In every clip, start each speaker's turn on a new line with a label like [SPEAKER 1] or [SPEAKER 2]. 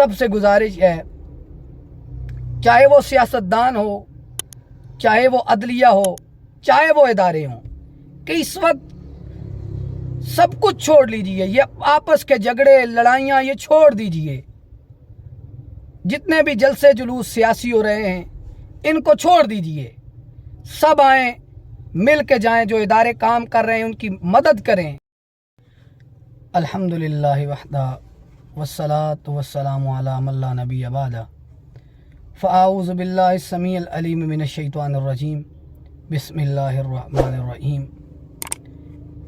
[SPEAKER 1] سب سے گزارش ہے، چاہے وہ سیاستدان ہو، چاہے وہ عدلیہ ہو، چاہے وہ ادارے ہوں، کہ اس وقت سب کچھ چھوڑ لیجئے، یہ آپس کے جھگڑے لڑائیاں یہ چھوڑ دیجئے، جتنے بھی جلسے جلوس سیاسی ہو رہے ہیں ان کو چھوڑ دیجئے، سب آئیں مل کے جائیں، جو ادارے کام کر رہے ہیں ان کی مدد کریں۔ الحمدللہ وحدہ والصلاة والسلام علی من لا نبی بعدہ، فاعوذ باللہ السمیع العلیم من الشیطان الرجیم، بسم اللہ الرحمن الرحیم۔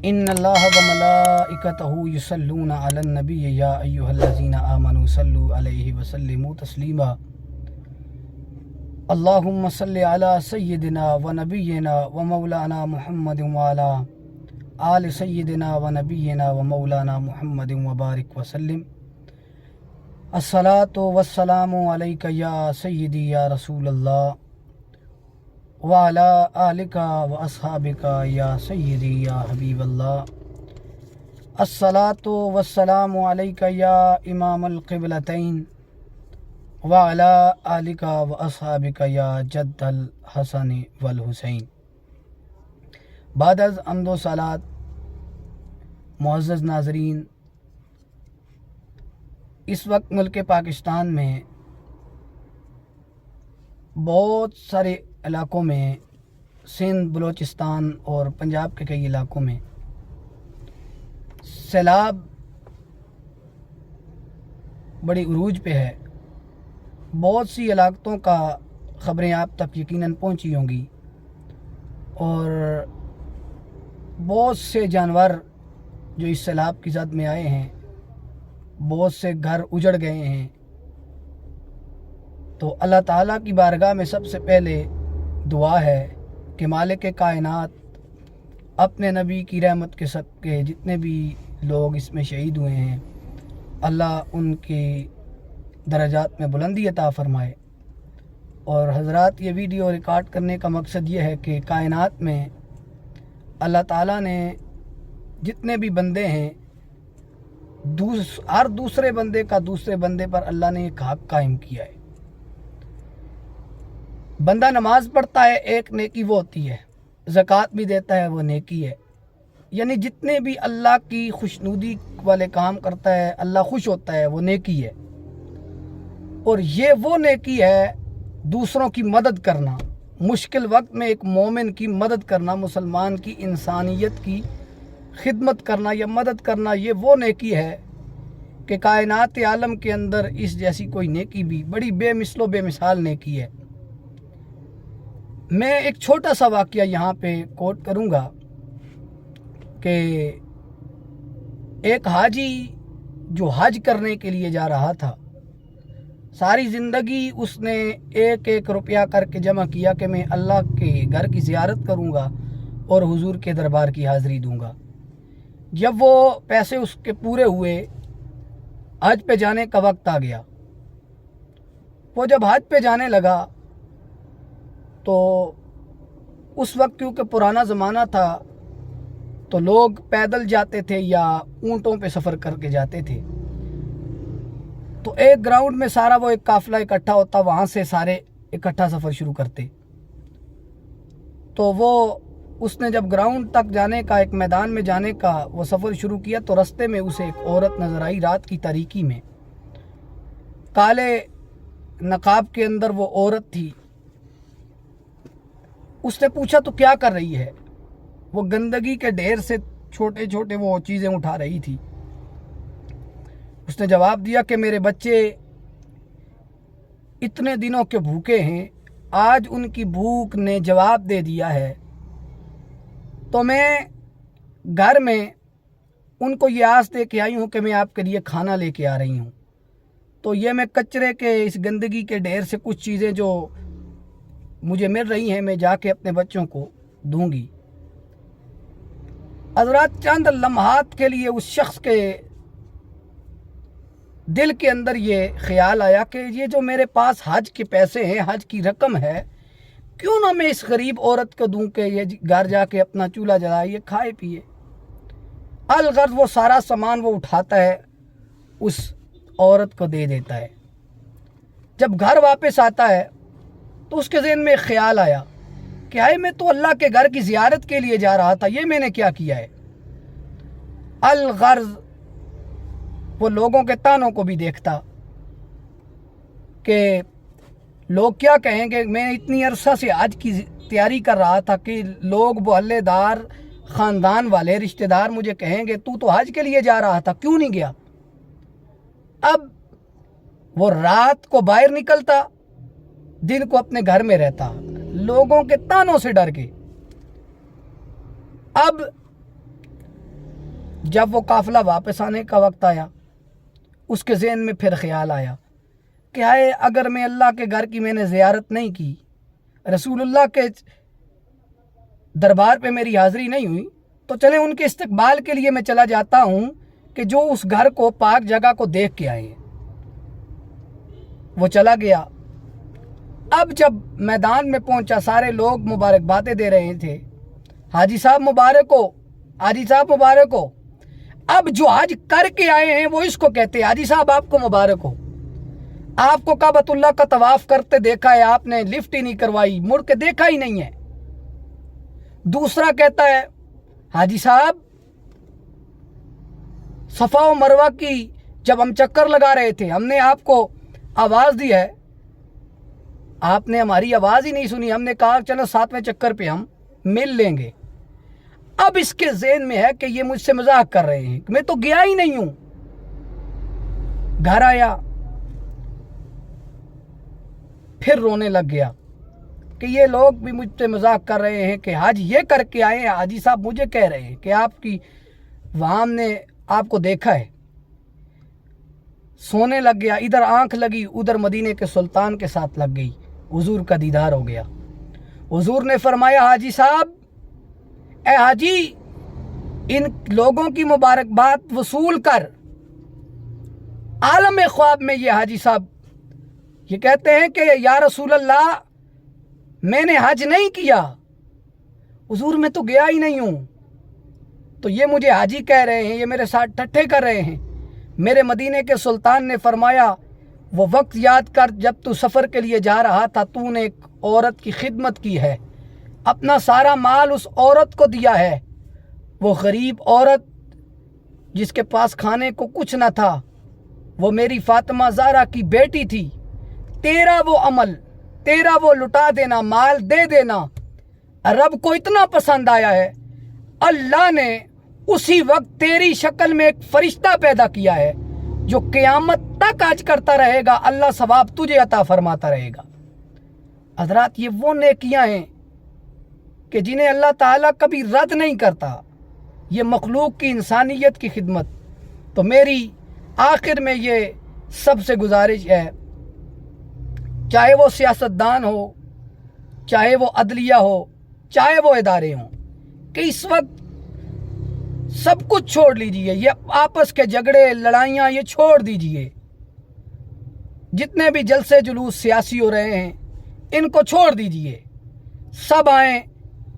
[SPEAKER 1] ان اللہ وملائکتہ یصلون علی النبی یا ایہا الذین آمنوا صلوا علیہ وسلموا تسلیما۔ اللہم صلی علی سیدنا و نبینا و مولانا محمد وعلی آل سیدنا و نبینا و مولانا محمد وبارک وسلم۔ الصلاۃ والسلام علیک یا سیدی یا رسول اللہ وعلی آلک و اصحابک یا سیدی یا حبیب اللہ۔ الصلاۃ والسلام علیک یا امام القبلتین وعلی آلک و اصحابک یا جد الحسن والحسین۔ بعد از حمد و صلات، معزز ناظرین، اس وقت ملک پاکستان میں بہت سارے علاقوں میں، سندھ، بلوچستان اور پنجاب کے کئی علاقوں میں سیلاب بڑی عروج پہ ہے۔ بہت سی علاقوں کا خبریں آپ تک یقیناً پہنچی ہوں گی، اور بہت سے جانور جو اس سیلاب کی زد میں آئے ہیں، بہت سے گھر اجڑ گئے ہیں۔ تو اللہ تعالیٰ کی بارگاہ میں سب سے پہلے دعا ہے کہ مالک کائنات اپنے نبی کی رحمت کے صدقے جتنے بھی لوگ اس میں شہید ہوئے ہیں، اللہ ان کی درجات میں بلندی عطا فرمائے۔ اور حضرات، یہ ویڈیو ریکارڈ کرنے کا مقصد یہ ہے کہ کائنات میں اللہ تعالیٰ نے جتنے بھی بندے ہیں، ہر دوسرے بندے کا دوسرے بندے پر اللہ نے ایک حق قائم کیا ہے۔ بندہ نماز پڑھتا ہے، ایک نیکی وہ ہوتی ہے، زکوٰۃ بھی دیتا ہے، وہ نیکی ہے۔ یعنی جتنے بھی اللہ کی خوشنودی والے کام کرتا ہے، اللہ خوش ہوتا ہے، وہ نیکی ہے۔ اور یہ وہ نیکی ہے دوسروں کی مدد کرنا، مشکل وقت میں ایک مومن کی مدد کرنا، مسلمان کی انسانیت کی خدمت کرنا یا مدد کرنا، یہ وہ نیکی ہے کہ کائنات عالم کے اندر اس جیسی کوئی نیکی بھی بڑی بے مثل و بے مثال نیکی ہے۔ میں ایک چھوٹا سا واقعہ یہاں پہ کوٹ کروں گا کہ ایک حاجی جو حج کرنے کے لیے جا رہا تھا، ساری زندگی اس نے ایک ایک روپیہ کر کے جمع کیا کہ میں اللہ کے گھر کی زیارت کروں گا اور حضور کے دربار کی حاضری دوں گا۔ جب وہ پیسے اس کے پورے ہوئے، حج پہ جانے کا وقت آ گیا۔ وہ جب حج پہ جانے لگا تو اس وقت کیونکہ پرانا زمانہ تھا تو لوگ پیدل جاتے تھے یا اونٹوں پہ سفر کر کے جاتے تھے۔ تو ایک گراؤنڈ میں سارا وہ ایک قافلہ اکٹھا ہوتا، وہاں سے سارے اکٹھا سفر شروع کرتے۔ تو اس نے جب گراؤنڈ تک جانے کا، ایک میدان میں جانے کا وہ سفر شروع کیا تو رستے میں اسے ایک عورت نظر آئی، رات کی تاریکی میں، کالے نقاب کے اندر وہ عورت تھی۔ اس نے پوچھا تو کیا کر رہی ہے؟ وہ گندگی کے ڈھیر سے چھوٹے چھوٹے وہ چیزیں اٹھا رہی تھی۔ اس نے جواب دیا کہ میرے بچے اتنے دنوں کے بھوکے ہیں، آج ان کی بھوک نے جواب دے دیا ہے، تو میں گھر میں ان کو یہ آس دے کے آئی ہوں کہ میں آپ کے لیے کھانا لے کے آ رہی ہوں۔ تو یہ میں کچرے کے اس گندگی کے ڈھیر سے کچھ چیزیں جو مجھے مل رہی ہیں میں جا کے اپنے بچوں کو دوں گی۔ حضرات، چند لمحات کے لیے اس شخص کے دل کے اندر یہ خیال آیا کہ یہ جو میرے پاس حج کے پیسے ہیں، حج کی رقم ہے، کیوں نہ میں اس غریب عورت کو دوں کہ یہ گھر جا کے اپنا چولہا جلائے، یہ کھائے پیے۔ الغرض وہ سارا سامان وہ اٹھاتا ہے، اس عورت کو دے دیتا ہے۔ جب گھر واپس آتا ہے تو اس کے ذہن میں ایک خیال آیا کہ آئے میں تو اللہ کے گھر کی زیارت کے لیے جا رہا تھا، یہ میں نے کیا کیا ہے۔ الغرض وہ لوگوں کے طعنوں کو بھی دیکھتا کہ لوگ کیا کہیں گے، میں اتنی عرصہ سے حج کی تیاری کر رہا تھا کہ لوگ محلے دار، خاندان والے، رشتہ دار مجھے کہیں گے تو حج کے لیے جا رہا تھا، کیوں نہیں گیا۔ اب وہ رات کو باہر نکلتا، دن کو اپنے گھر میں رہتا، لوگوں کے طعنوں سے ڈر کے۔ اب جب وہ قافلہ واپس آنے کا وقت آیا، اس کے ذہن میں پھر خیال آیا کہ آئے اگر میں اللہ کے گھر کی میں نے زیارت نہیں کی، رسول اللہ کے دربار پہ میری حاضری نہیں ہوئی، تو چلیں ان کے استقبال کے لیے میں چلا جاتا ہوں کہ جو اس گھر کو، پاک جگہ کو دیکھ کے آئے۔ وہ چلا گیا۔ اب جب میدان میں پہنچا، سارے لوگ مبارکبادیں دے رہے تھے، حاجی صاحب مبارک ہو، حاجی صاحب مبارک ہو۔ اب جو حج کر کے آئے ہیں وہ اس کو کہتے ہیں حاجی صاحب آپ کو مبارک ہو، آپ کو کعبۃ اللہ کا طواف کرتے دیکھا ہے، آپ نے لفٹ ہی نہیں کروائی، مڑ کے دیکھا ہی نہیں ہے۔ دوسرا کہتا ہے حاجی صاحب صفا و مروہ کی جب ہم چکر لگا رہے تھے، ہم نے آپ کو آواز دی ہے، آپ نے ہماری آواز ہی نہیں سنی، ہم نے کہا چلو 7ویں چکر پہ ہم مل لیں گے۔ اب اس کے ذہن میں ہے کہ یہ مجھ سے مذاق کر رہے ہیں، میں تو گیا ہی نہیں ہوں۔ گھر آیا، پھر رونے لگ گیا کہ یہ لوگ بھی مجھ سے مذاق کر رہے ہیں کہ حج یہ کر کے آئے ہیں، حاجی صاحب مجھے کہہ رہے ہیں کہ آپ کی وہاں نے آپ کو دیکھا ہے۔ سونے لگ گیا، ادھر آنکھ لگی، ادھر مدینے کے سلطان کے ساتھ لگ گئی، حضور کا دیدار ہو گیا۔ حضور نے فرمایا حاجی صاحب، اے حاجی ان لوگوں کی مبارکباد وصول کر۔ عالم خواب میں یہ حاجی صاحب یہ کہتے ہیں کہ یا رسول اللہ میں نے حج نہیں کیا، حضور میں تو گیا ہی نہیں ہوں، تو یہ مجھے حاجی کہہ رہے ہیں، یہ میرے ساتھ ٹھٹھے کر رہے ہیں۔ میرے مدینے کے سلطان نے فرمایا وہ وقت یاد کر جب تو سفر کے لیے جا رہا تھا، تو نے ایک عورت کی خدمت کی ہے، اپنا سارا مال اس عورت کو دیا ہے۔ وہ غریب عورت جس کے پاس کھانے کو کچھ نہ تھا، وہ میری فاطمہ زہرا کی بیٹی تھی۔ تیرا وہ عمل، تیرا وہ لٹا دینا، مال دے دینا رب کو اتنا پسند آیا ہے، اللہ نے اسی وقت تیری شکل میں ایک فرشتہ پیدا کیا ہے جو قیامت تک حج کرتا رہے گا، اللہ ثواب تجھے عطا فرماتا رہے گا۔ حضرات یہ وہ نیکیاں ہیں کہ جنہیں اللہ تعالیٰ کبھی رد نہیں کرتا، یہ مخلوق کی انسانیت کی خدمت۔ تو میری آخر میں یہ سب سے گزارش ہے، چاہے وہ سیاستدان ہو، چاہے وہ عدلیہ ہو، چاہے وہ ادارے ہوں، کہ اس وقت سب کچھ چھوڑ لیجئے، یہ آپس کے جھگڑے، لڑائیاں یہ چھوڑ دیجئے۔ جتنے بھی جلسے جلوس سیاسی ہو رہے ہیں ان کو چھوڑ دیجئے، سب آئیں،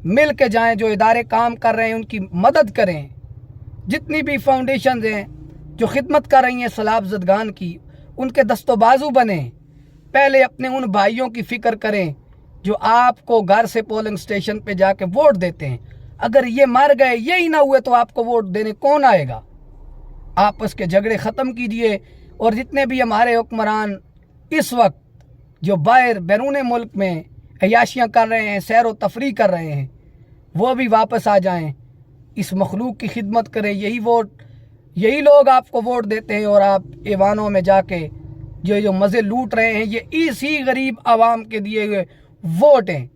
[SPEAKER 1] مل کے جائیں، جو ادارے کام کر رہے ہیں ان کی مدد کریں، جتنی بھی فاؤنڈیشنز ہیں جو خدمت کر رہی ہیں سیلاب زدگان کی، ان کے دست و بازو بنیں۔ پہلے اپنے ان بھائیوں کی فکر کریں جو آپ کو گھر سے پولنگ سٹیشن پہ جا کے ووٹ دیتے ہیں، اگر یہ مر گئے، یہی نہ ہوئے تو آپ کو ووٹ دینے کون آئے گا؟ آپس کے جھگڑے ختم کیجئے، اور جتنے بھی ہمارے حکمران اس وقت جو باہر بیرون ملک میں عیاشیاں کر رہے ہیں، سیر و تفریح کر رہے ہیں، وہ بھی واپس آ جائیں، اس مخلوق کی خدمت کریں۔ یہی لوگ آپ کو ووٹ دیتے ہیں، اور آپ ایوانوں میں جا کے جو مزے لوٹ رہے ہیں، یہ اسی غریب عوام کے دیے ہوئے ووٹ ہیں۔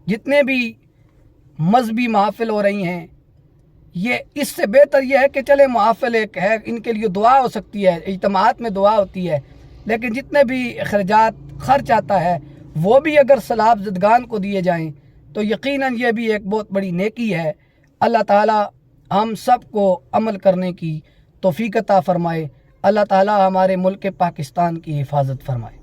[SPEAKER 1] جتنے بھی مذہبی محافل ہو رہی ہیں، یہ اس سے بہتر یہ ہے کہ چلے محافل ایک ہے، ان کے لیے دعا ہو سکتی ہے، اجتماعات میں دعا ہوتی ہے، لیکن جتنے بھی خرچ آتا ہے وہ بھی اگر سیلاب زدگان کو دیے جائیں تو یقیناً یہ بھی ایک بہت بڑی نیکی ہے۔ اللہ تعالی ہم سب کو عمل کرنے کی توفیق عطا فرمائے۔ اللہ تعالی ہمارے ملک پاکستان کی حفاظت فرمائے۔